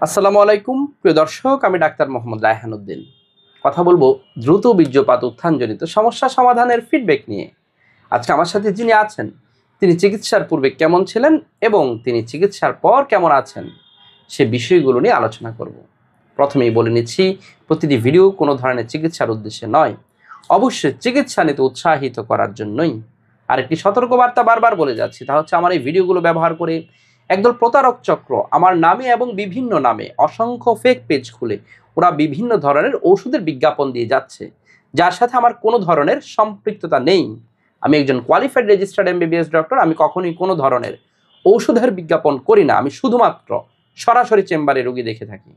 আসসালামু আলাইকুম প্রিয় দর্শক, আমি ডাক্তার মোহাম্মদ রায়হান উদ্দিন। কথা বলবো দ্রুত বীর্যপাত উত্থানজনিত সমস্যা সমাধানের ফিডব্যাক নিয়ে। আজকে আমার সাথে যিনি আছেন, তিনি চিকিৎসার পূর্বে কেমন ছিলেন এবং তিনি চিকিৎসার পর কেমন আছেন, সে বিষয়গুলো নিয়ে আলোচনা করব। প্রথমেই বলে নিচ্ছি, প্রতিটি ভিডিও কোনো ধরনের চিকিৎসার উদ্দেশ্যে নয়, অবশ্যই চিকিৎসা নিতে উৎসাহিত করার জন্যই। আরেকটি সতর্কবার্তা বারবার বলে যাচ্ছি, তা হচ্ছে আমার এই ভিডিওগুলো ব্যবহার করে একদল প্রতারক চক্র আমার নামে এবং বিভিন্ন নামে অসংখ্য ফেক পেজ খুলে ওরা বিভিন্ন ধরনের ওষুধের বিজ্ঞাপন দিয়ে যাচ্ছে, যার সাথে আমার কোনো ধরনের সম্পৃক্ততা নেই। আমি একজন কোয়ালিফাইড রেজিস্টার্ড এমবিবিএস ডক্টর। আমি কখনোই কোনো ধরনের ঔষধের বিজ্ঞাপন করি না। আমি শুধুমাত্র সরাসরি চেম্বারে রোগী দেখে থাকি।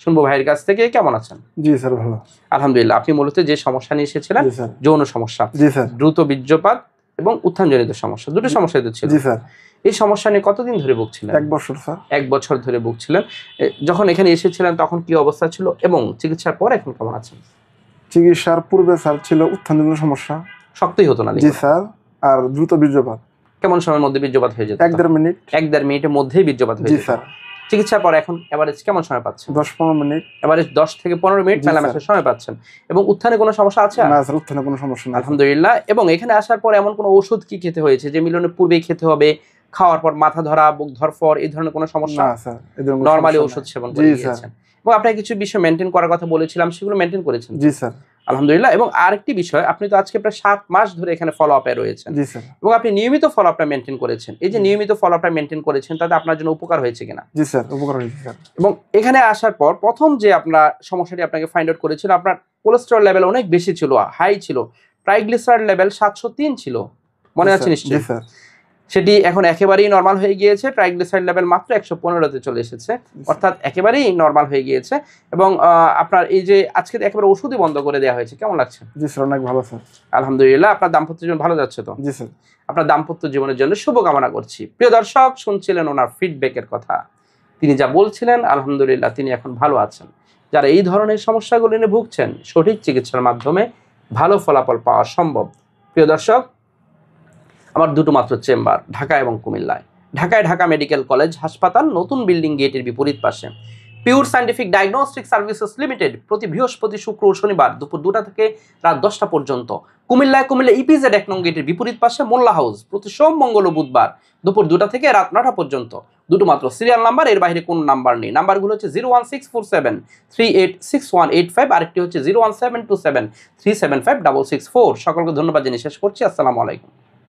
শুনবো ভাইয়ের কাছ থেকে, কেমন আছেন? জি স্যার, ভালো। আলহামদুলিল্লাহ। আপনি মূলত যে সমস্যা নিয়ে এসেছিলেন, জি স্যার। যৌন সমস্যা, জি স্যার। দ্রুত বীর্যপাত এবং উত্থানজনিত সমস্যা, দুটো সমস্যাই তো ছিল। জি স্যার। এই সমস্যা নিয়ে কতদিন ধরে ভুগছিলেন? 1 বছর স্যার। 1 বছর ধরে ভুগছিলেন। যখন এখানে এসেছিলেন তখন কি অবস্থা ছিল এবং চিকিৎসার পর এখন কেমন আছেন? চিকিৎসার পূর্বে স্যার ছিল উত্থানজনিত সমস্যা। শক্তই হতো না? জি স্যার। আর দ্রুত বীর্যপাত। কেমন সময়ের মধ্যে বীর্যপাত হয়ে যেত? 1-1.5 মিনিট। 1-1.5 মিনিটের মধ্যেই বীর্যপাত হয়ে জি যেত। স্যার। চিকিৎসার পর এখন এভারেজ কেমন সময় পাচ্ছেন? 10-15 মিনিট। এভারেজ 10 থেকে 15 মিনিট জি মেলামেশার স্যার। সময় পাচ্ছেন। এবং উত্থানে কোনো সমস্যা আছে? না স্যার, উত্থানে কোনো সমস্যা নাই। আলহামদুলিল্লাহ। এবং এখানে আসার পর এমন কোনো ওষুধ কি খেতে হয়েছে যে মিলনের পূর্বেই খেতে হবে, খাওয়ার পর মাথা ধরা, বুক ধরফর, এই ধরনের কোনো সমস্যা? না স্যার, এই ধরনের কোনো নরমালি সমস্যা ওষুধ নাই। সেবন জি করে স্যার। গিয়েছেন। এবং আপনাকে কিছু বিষয় মেনটেন করার কথা বলেছিলাম, সেগুলো মেনটেন করেছেন? জি স্যার। আলহামদুলিল্লাহ। এবং আরেকটি বিষয়, আপনি তো আজকে প্রায় 7 মাস ধরে এখানে ফলো আপে রয়েছেন। জি স্যার। এবং আপনি নিয়মিত ফলো আপটা মেনটেন করেছেন। এই যে নিয়মিত ফলো আপটা মেনটেন করেছেন, তাতে আপনার জন্য উপকার হয়েছে কিনা? জি স্যার, উপকার হয়েছে স্যার। এবং এখানে আসার পর প্রথম যে আপনার সমস্যাটি আপনাকে ফাইন্ড আউট করেছিল, আপনার কোলেস্টেরল লেভেল অনেক বেশি ছিল, হাই ছিল, ট্রাইগ্লিসারাইড লেভেল 703 ছিল, মনে আছে জি নিশ্চয়ই? স্যার। সেটি এখন একেবারেই নরমাল হয়ে গিয়েছে। ট্রাইগ্লিসারাইড লেভেল মাত্র 115তে চলে এসেছে, অর্থাৎ একেবারেই নরমাল হয়ে গিয়েছে। এবং আপনার এই যে আজকে একেবারে ওষুধই বন্ধ করে দেওয়া হয়েছে, কেমন লাগছে? জি স্যার, অনেক ভালো স্যার। আলহামদুলিল্লাহ। আপনার দাম্পত্য জীবন ভালো যাচ্ছে তো? জি স্যার। আপনার দাম্পত্য জীবনের জন্য শুভকামনা করছি। প্রিয় দর্শক, শুনছিলেন ওনার ফিডব্যাকের কথা। তিনি যা বলছিলেন, আলহামদুলিল্লাহ তিনি এখন ভালো আছেন। যারা এই ধরনের সমস্যাগুলো নিয়ে ভুগছেন, সঠিক চিকিৎসার মাধ্যমে ভালো ফলাফল পাওয়া সম্ভব। প্রিয় দর্শক, আমার দুটো মাত্র চেম্বার ঢাকা এবং কুমিল্লায়। ঢাকায় ঢাকা মেডিকেল কলেজ হাসপাতাল, নতুন বিল্ডিং গেটের বিপরীত পাশে। Pure scientific diagnostic services limited, প্রতি বৃহস্পতি, শুক্র ও শনিবার দুপুর 2টা থেকে রাত 10টা পর্যন্ত। কুমিল্লা ইপিজেড 1 নং গেটের বিপরীত পাশে মোল্লা হাউস, প্রতি সোম, মঙ্গল ও বুধবার দুপুর 2টা থেকে রাত 9টা পর্যন্ত। দুটো মাত্র সিরিয়াল নাম্বার, এর বাইরে কোনো নাম্বার নেই। নাম্বারগুলো হচ্ছে 01647386185, আরেকটি হচ্ছে 01727375664। সকলকে ধন্যবাদ জানিয়ে শেষ করছি। আসসালামু আলাইকুম।